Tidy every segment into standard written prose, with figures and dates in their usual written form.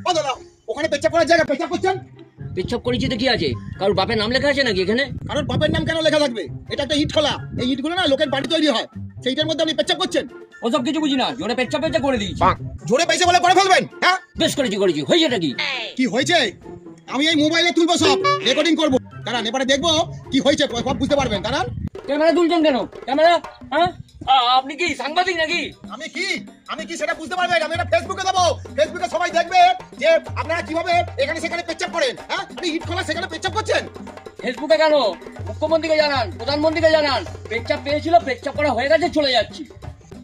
ও দাদা, ওখানে পেচ্ছাপ করার জায়গা পেচ্ছাপ করছেন? পেচ্ছাপ করেছি তো কি আছে? কারোর বাপের নাম লেখা আছে নাকি এখানে? কারণ বাপের নাম কেন লেখা থাকবে? এটা একটা ইট খোলা, এই ইটগুলো না লোকের বাড়ি তৈরি হয়, সেইটার মধ্যে আপনি পেচ্ছাপ করছেন। ওসব কিছু বুঝি না, জোরে পেচ্ছাপ পেচ্ছাপ করে দিয়েছি। জোরে পেয়েছে বলে করে ফেলবেন? হ্যাঁ, বেশ করেছি হয়েছেটা কি? কি হয়েছে আমি এই মোবাইলে তুলবো, সব রেকর্ডিং করবো, কারণ এবারে দেখবো কি হয়েছে, সব বুঝতে পারবেন। কারণ ক্যামেরা তুলছেন কেন? ক্যামেরা হ্যাঁ, আপনি কি সাংবাদিক নাকি? আমি কি সেটা বুঝতে পারবেন? আমি এটা ফেসবুকে দেবো, ফেসবুকে সবাই দেখবে যে আপনারা কিভাবে এখানে সেখানে পেচ্ছাপ করেন। হ্যাঁ, আপনি ইট খোলা সেখানে পেচ্ছাপ করছেন। ফেসবুকে কেন? মুখ্যমন্ত্রীকে জানান, প্রধানমন্ত্রীকে জানান। পেচ্ছাপ পেয়েছিল, পেচ্ছাপ করা হয়ে গেছে, চলে যাচ্ছি।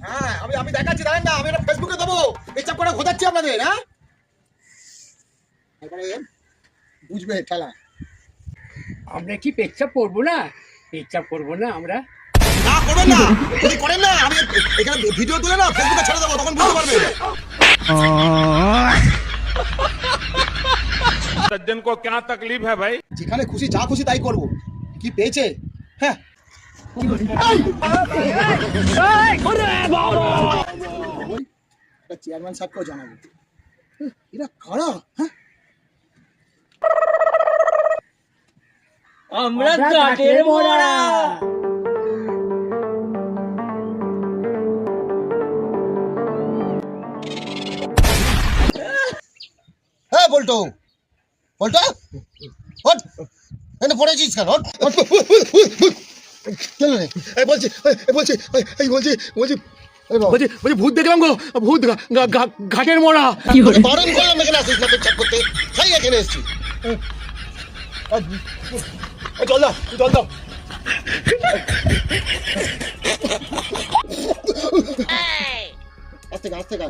হ্যাঁ, আমি দেখাচ্ছি, জানেন না, আমি এটা ফেসবুকে দেবো, পেচ্ছাপ করা ঘোরাচ্ছি আপনাদের। হ্যাঁ, তারপরে বুঝবে খেলা। আমরা কি পেচ্ছাপ করবো না? পেচ্ছাপ করবো না আমরা? না করবেন না, যদি করেন না আমি এখানে ভিডিও তুলে না ফেসবুকে ছেড়ে দেবো, তখন বুঝতে পারবেন। सज्जन को क्या तकलीफ है भाई? যেখানে খুশি যা খুশি তাই করব। কি পেয়েছে? হ্যাঁ, চেয়ারম্যান সাহেবকেও জানাবো। এরা কারা? হ্যাঁ, আমরা গাটের মোড়া। হ্যাঁ বলতো বলতো ওঠ, এনে পড়েছিস কেন? কেন রে? বলছি ভূত দেখলাম গো, ভূত ঘাটের মোড়া। বারণ করলাম এখানে আসিস না পেচ্ছাপ করতে, তাই এখানে এসছি। চল দাও, চল দাও। আস্তে গা।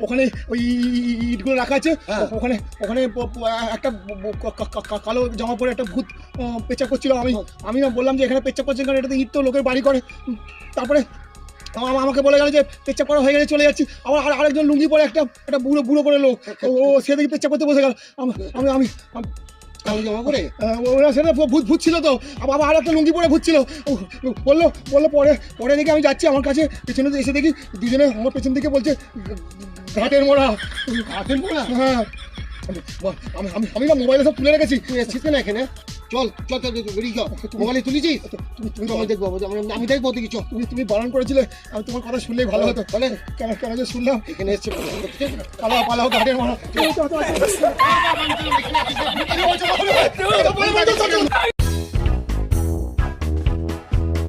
ওখানে ওই ইটগুলো রাখা আছে, ওখানে একটা কালো জামা পরে একটা ভূত পেচ্ছাপ করছিল। আমি না বললাম যে এখানে পেচ্ছাপ করছেন কারণ এটা তো ইট, তো লোকের বাড়ি করে। তারপরে আমাকে বলে গেল যে পেচ্ছাপ করা হয়ে গেলে চলে যাচ্ছি। আবার আরেকজন লুঙ্গি পরে একটা বুড়ো করে লোক, ও সে দেখি পেচ্ছাপ করতে বসে গেল। আমি জমা করে ওরা সেটা ভূত ছিল তো, আবার আর একটা লুঙ্গি পরে ভূত ছিল। বললো পরে দেখি আমি যাচ্ছি, আমার কাছে পেছনে এসে দেখি দুজনে আমার পেছন থেকে বলছে ঘাটের মোড়া। হ্যাঁ, আমি না মোবাইলে সব তুলে রেখেছি। তুই এসছিস না এখানে? চল বেরিয়ে যাও। মোবাইলে তুলেছি তুমি দেখবো, আমি দেখবো দেখি। চল, তুমি বারণ করেছিলে, আমি তোমার কথা শুনলেই ভালো হতো। বলে কেন যে শুনলাম এখানে এসছে। পালাও ঘাটের মোড়া।